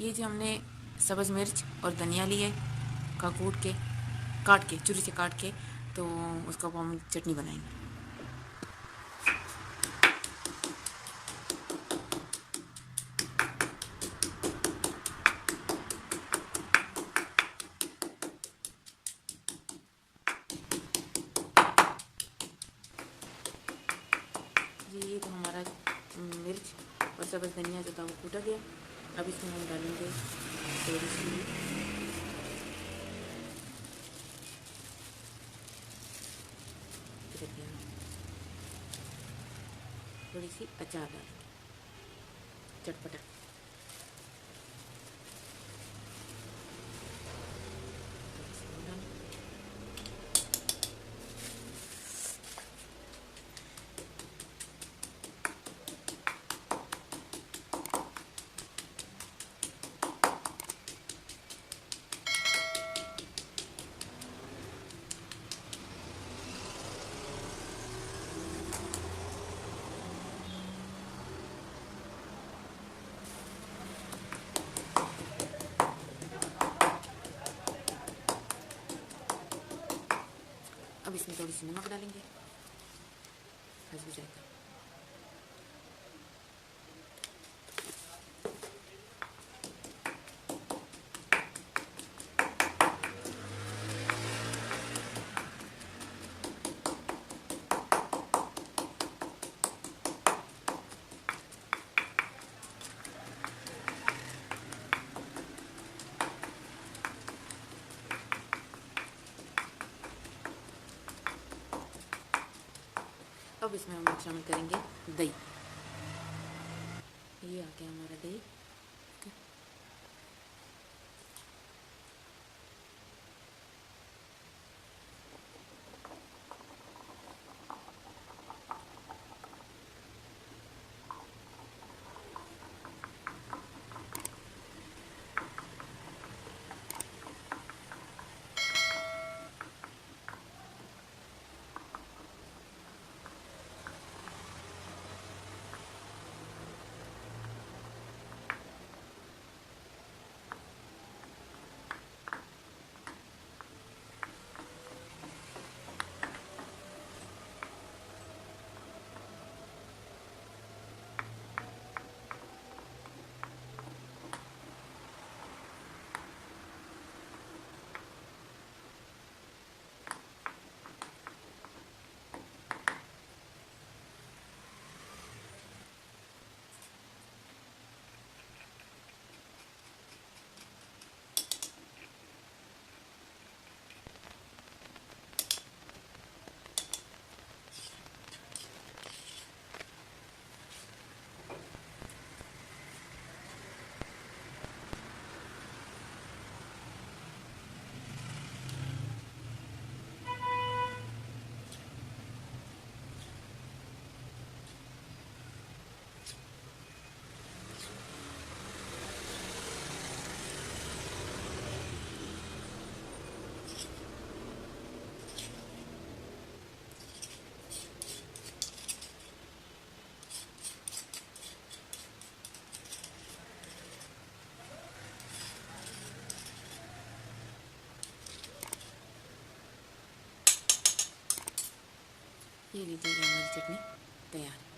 ये जो हमने सब्ज़ मिर्च और धनिया लिए का काट के छुरी से काट के, तो उसका हम चटनी बनाएंगे। ये तो हमारा मिर्च और सब्ज़ धनिया जो था वो कूटा गया। अब इसमें हम डालेंगे थोड़ी सी अचार डालेंगे, चटपटा। अब इसमें थोड़ी सी नमक डालेंगे, हल्दी जाएगा। अब इसमें हम शामिल करेंगे दही। ये आ गया हमारा दही। ये लीजिए हमारी चटनी तैयार।